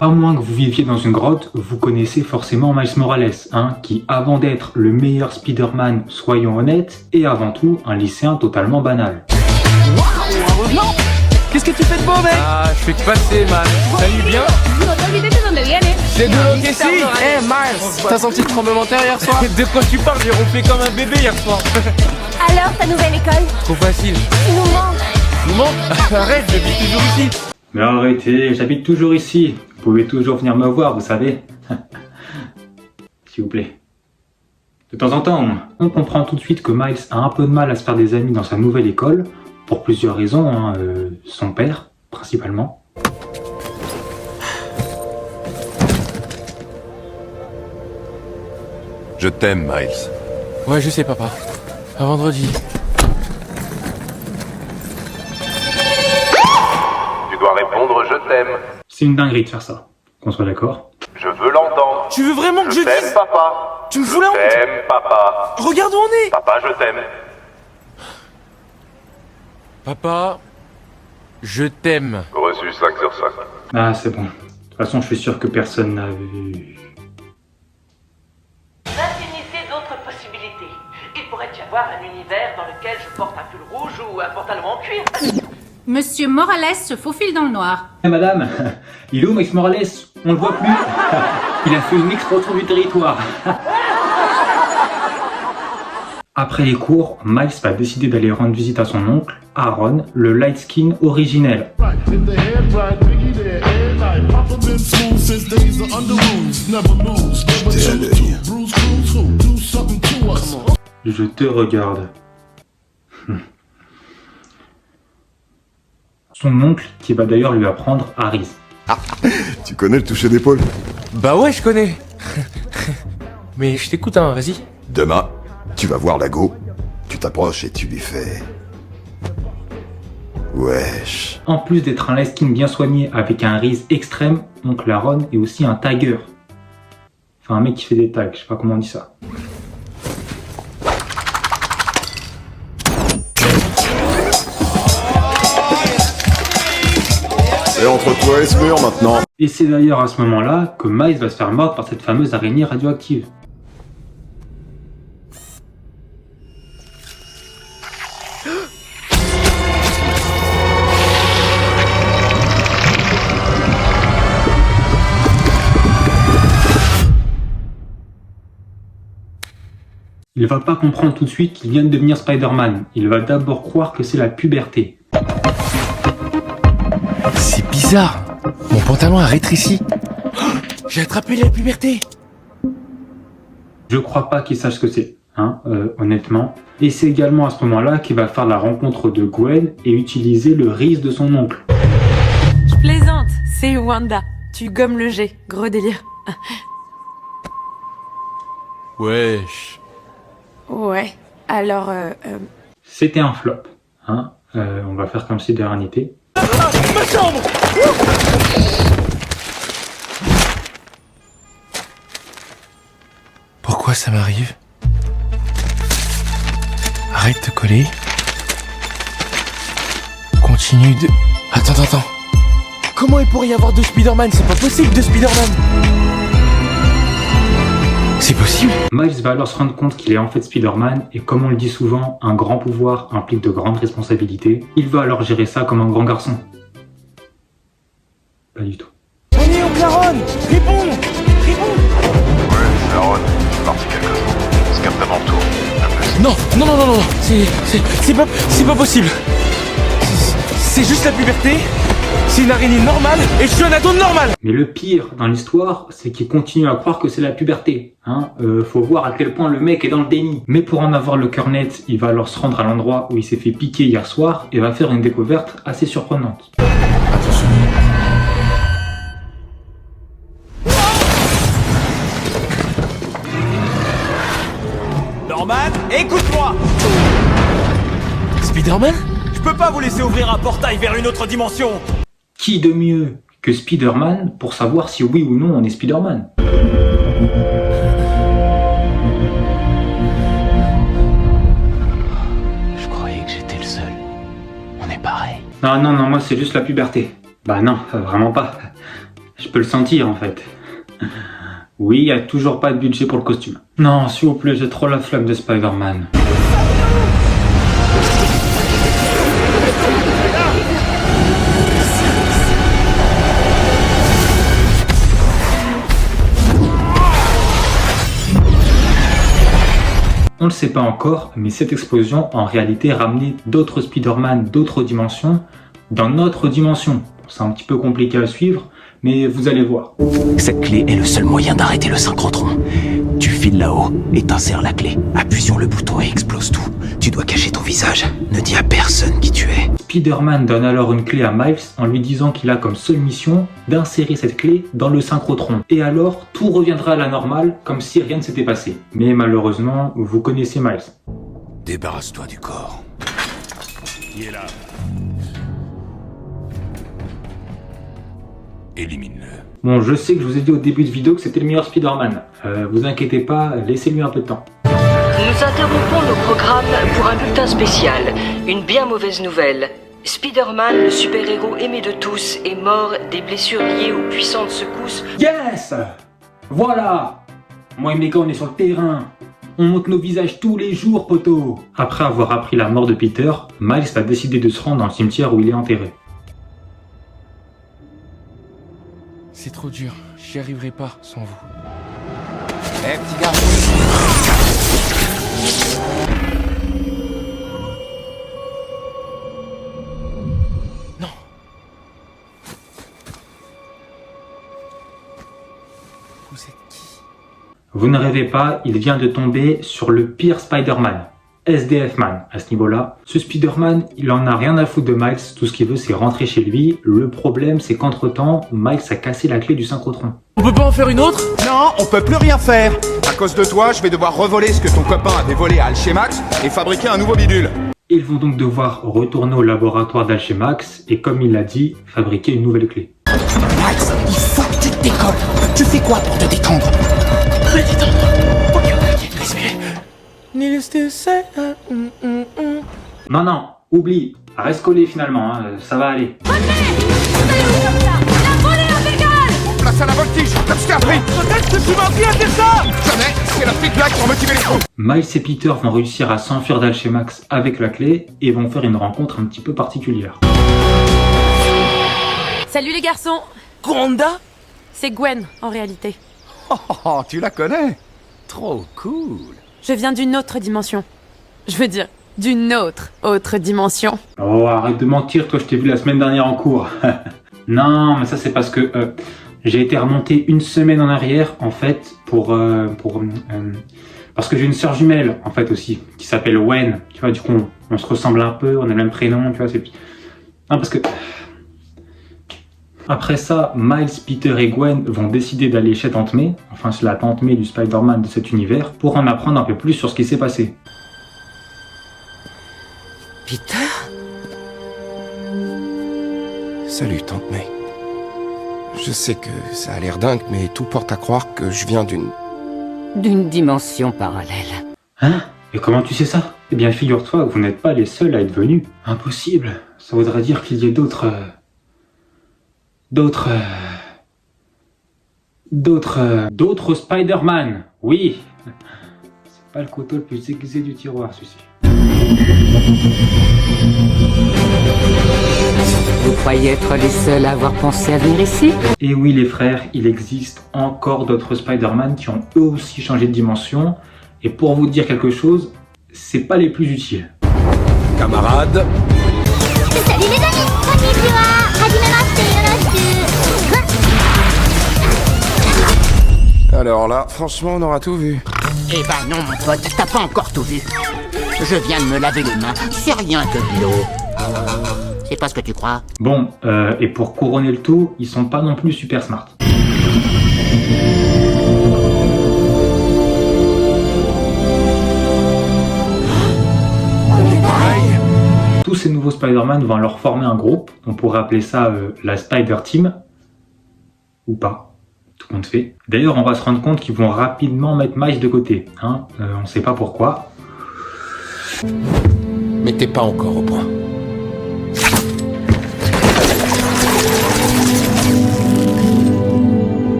À moins que vous viviez dans une grotte, vous connaissez forcément Miles Morales, hein, qui avant d'être le meilleur Spider-Man, soyons honnêtes, est avant tout un lycéen totalement banal. Heureusement. Qu'est-ce que tu fais de beau, mec? Ah, je fais que passer, man. Salut, bien? C'est de l'OKC. Eh, Miles, t'as senti le tremblement de terre hier soir? De quoi tu parles? J'ai ronflé comme un bébé hier soir. Alors, ta nouvelle école? Trop facile. Tu nous manques. Tu me manques? Arrête, j'habite toujours ici. Mais arrêtez, j'habite toujours ici. Vous pouvez toujours venir me voir, vous savez. S'il vous plaît. De temps en temps, au moins. On comprend tout de suite que Miles a un peu de mal à se faire des amis dans sa nouvelle école, pour plusieurs raisons, hein, son père, principalement. Je t'aime, Miles. Ouais, je sais, papa. À vendredi. Tu dois répondre je t'aime. C'est une dinguerie de faire ça, qu'on soit d'accord. Je veux l'entendre. Tu veux vraiment que je t'aime, dise? papa. Tu me fous la honte? Je t'aime, papa. Regarde où on est! Papa, je t'aime. Papa, je t'aime. Reçu 5 sur 5. Ah, c'est bon. De toute façon, je suis sûr que personne n'a vu... D'infinité d'autres possibilités. Il pourrait y avoir un univers dans lequel je porte un pull rouge ou un pantalon en cuir. Monsieur Morales se faufile dans le noir. Eh madame, il est où Miles Morales? On le voit plus. Il a fait une expansion du territoire. Après les cours, Miles va décider d'aller rendre visite à son oncle, Aaron, le light skin originel. Je te regarde. Son oncle qui va d'ailleurs lui apprendre Harris. Tu connais le toucher d'épaule? Bah ouais, je connais. Mais je t'écoute, hein, vas-y. Demain, tu vas voir Lago, tu t'approches et tu lui fais... Wesh. En plus d'être un light skin bien soigné avec un riz extrême, donc Aaron est aussi un tagger. Enfin un mec qui fait des tags, je sais pas comment on dit ça. Et entre toi et ce mur maintenant. Et c'est d'ailleurs à ce moment-là que Miles va se faire mordre par cette fameuse araignée radioactive. Il va pas comprendre tout de suite qu'il vient de devenir Spider-Man. Il va d'abord croire que c'est la puberté. C'est bizarre. Mon pantalon a rétréci. Oh, j'ai attrapé la puberté. Je crois pas qu'il sache ce que c'est, hein, honnêtement. Et c'est également à ce moment-là qu'il va faire la rencontre de Gwen et utiliser le riz de son oncle. Je plaisante, c'est Wanda. Tu gommes le jet, gros délire. Wesh. Ouais, alors C'était un flop, hein. On va faire comme si de rien n'était. Ma chambre! Pourquoi ça m'arrive? Arrête de coller. Continue de... Attends. Comment il pourrait y avoir deux Spider-Man? C'est pas possible, deux Spider-Man! C'est possible? Miles va alors se rendre compte qu'il est en fait Spider-Man et comme on le dit souvent, un grand pouvoir implique de grandes responsabilités. Il va alors gérer ça comme un grand garçon. Pas du tout. On est au Claron! Réponds! Ouais, c'est Aaron. C'est parti quelque chose. On se capte avant le tour. À plus. Non. C'est pas possible. C'est juste la puberté. C'est une araignée normale et je suis un ado normal. Mais le pire dans l'histoire, c'est qu'il continue à croire que c'est la puberté. Hein, faut voir à quel point le mec est dans le déni. Mais pour en avoir le cœur net, il va alors se rendre à l'endroit où il s'est fait piquer hier soir et va faire une découverte assez surprenante. Attention. Norman, écoute-moi. Spider-Man? Je peux pas vous laisser ouvrir un portail vers une autre dimension. Qui de mieux que Spider-Man pour savoir si oui ou non on est Spider-Man? Je croyais que j'étais le seul. On est pareil. Non, non, non, moi c'est juste la puberté. Bah non, vraiment pas. Je peux le sentir en fait. Oui, il n'y a toujours pas de budget pour le costume. Non, s'il vous plaît, j'ai trop la flemme de Spider-Man. On ne le sait pas encore, mais cette explosion en réalité ramenait d'autres Spider-Man d'autres dimensions dans notre dimension. C'est un petit peu compliqué à suivre, mais vous allez voir. Cette clé est le seul moyen d'arrêter le synchrotron. Tu files là-haut et t'insères la clé. Appuie sur le bouton et explose tout. Tu dois cacher ton visage. Ne dis à personne qui tu es. Spider-Man donne alors une clé à Miles en lui disant qu'il a comme seule mission d'insérer cette clé dans le synchrotron. Et alors, tout reviendra à la normale, comme si rien ne s'était passé. Mais malheureusement, vous connaissez Miles. Débarrasse-toi du corps. Qui est là? Élimine-le. Bon, je sais que je vous ai dit au début de vidéo que c'était le meilleur Spider-Man. Vous inquiétez pas, laissez-lui un peu de temps. Nous interrompons nos programmes pour un bulletin spécial. Une bien mauvaise nouvelle. Spider-Man, le super-héros aimé de tous, est mort des blessures liées aux puissantes secousses. Yes! Voilà! Moi et mes gars, on est sur le terrain. On monte nos visages tous les jours, poteau. Après avoir appris la mort de Peter, Miles va décider de se rendre dans le cimetière où il est enterré. C'est trop dur, j'y arriverai pas sans vous. Eh, petit gars. Non. Vous êtes qui? Vous ne rêvez pas, il vient de tomber sur le pire Spider-Man. SDF Man à ce niveau-là. Ce Spider-Man, il en a rien à foutre de Miles, tout ce qu'il veut c'est rentrer chez lui. Le problème c'est qu'entre-temps, Miles a cassé la clé du synchrotron. On peut pas en faire une autre? Non, on peut plus rien faire. À cause de toi, je vais devoir revoler ce que ton copain avait volé à Alchemax et fabriquer un nouveau bidule. Ils vont donc devoir retourner au laboratoire d'Alchemax et comme il l'a dit, fabriquer une nouvelle clé. Max, il faut que tu te décolles. Tu fais quoi pour te détendre? Me détendre. Ok, respire. Needless to say, Non, non, oublie, reste collé finalement, hein, ça va aller. Place à la voltige, comme je t'ai appris. peut-être que tu m'as appris à faire ça! Jamais, c'est la petite blague pour motiver les trous. Miles et Peter vont réussir à s'enfuir d'Alchemax avec la clé et vont faire une rencontre un petit peu particulière. Salut les garçons. Gwanda? C'est Gwen, en réalité. Oh, tu la connais? Trop cool. Je viens d'une autre dimension. Je veux dire, d'une autre dimension. Oh, arrête de mentir, toi je t'ai vu la semaine dernière en cours. Non, mais ça c'est parce que j'ai été remonté une semaine en arrière en fait parce que j'ai une sœur jumelle en fait aussi qui s'appelle Wen. Tu vois, du coup on se ressemble un peu, on a le même prénom, tu vois, c'est non parce que après ça, Miles, Peter et Gwen vont décider d'aller chez Tante May, enfin c'est la Tante May du Spider-Man de cet univers, pour en apprendre un peu plus sur ce qui s'est passé. Peter? Salut, Tante May. Je sais que ça a l'air dingue, mais tout porte à croire que je viens d'une dimension parallèle. Hein? Et comment tu sais ça? Eh bien, figure-toi que vous n'êtes pas les seuls à être venus. Impossible. Ça voudrait dire qu'il y ait d'autres Spider-Man. Oui. C'est pas le couteau le plus aiguisé du tiroir, celui-ci. Vous croyez être les seuls à avoir pensé à venir ici? Et oui les frères, il existe encore d'autres Spider-Man qui ont eux aussi changé de dimension. Et pour vous dire quelque chose, c'est pas les plus utiles. Camarades. Salut les amis. Konnichiwa. Hajimemashite, yoroshiku. Alors là, franchement, on aura tout vu. Eh ben non mon pote, t'as pas encore tout vu. Je viens de me laver les mains, c'est rien que de l'eau. C'est pas ce que tu crois. Bon, et pour couronner le tout, ils sont pas non plus super smart. Tous ces nouveaux Spider-Man vont leur former un groupe, on pourrait appeler ça la Spider Team, ou pas, tout compte fait. D'ailleurs, on va se rendre compte qu'ils vont rapidement mettre Miles de côté, hein, on sait pas pourquoi. Mais t'es pas encore au point.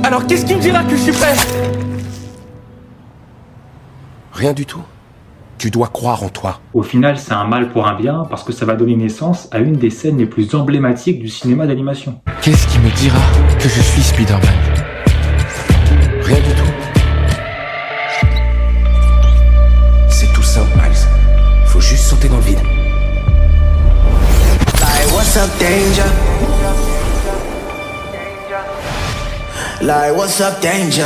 Alors qu'est-ce qui me dira que je suis prêt? Rien du tout. Tu dois croire en toi. Au final, c'est un mal pour un bien parce que ça va donner naissance à une des scènes les plus emblématiques du cinéma d'animation. Qu'est-ce qui me dira que je suis Spider-Man? Rien du tout. C'est tout simple, Miles. Faut juste sauter dans le vide. Like what's up, danger? Like what's up, danger?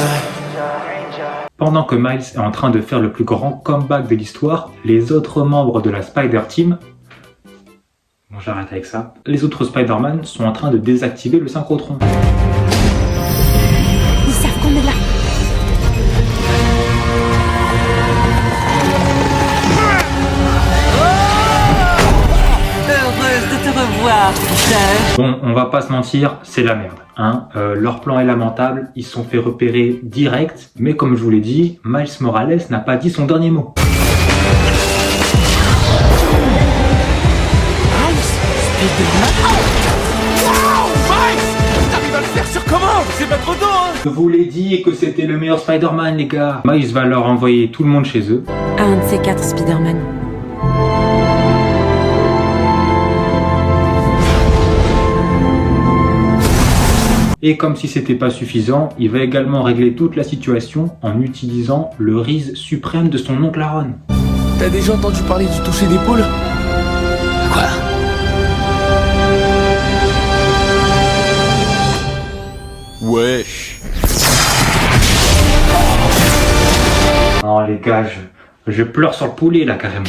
Pendant que Miles est en train de faire le plus grand comeback de l'histoire, les autres membres de la Spider-Team... Bon, j'arrête avec ça. Les autres Spider-Man sont en train de désactiver le synchrotron. Ils savent qu'on est là. Heureuse de te revoir, Peter. Bon, on va pas se mentir, c'est la merde. Hein, leur plan est lamentable, ils se sont fait repérer direct, mais comme je vous l'ai dit, Miles Morales n'a pas dit son dernier mot. T'arrives à le faire sur commande. C'est pas trop tôt, hein? Je vous l'ai dit que c'était le meilleur Spider-Man, les gars. Miles va leur envoyer tout le monde chez eux. Un de ces 4 Spider-Man. Et comme si c'était pas suffisant, il va également régler toute la situation en utilisant le Riz suprême de son oncle Aaron. T'as déjà entendu parler du toucher d'épaule? Quoi? Wesh. Oh les gars, je pleure sur le poulet là carrément.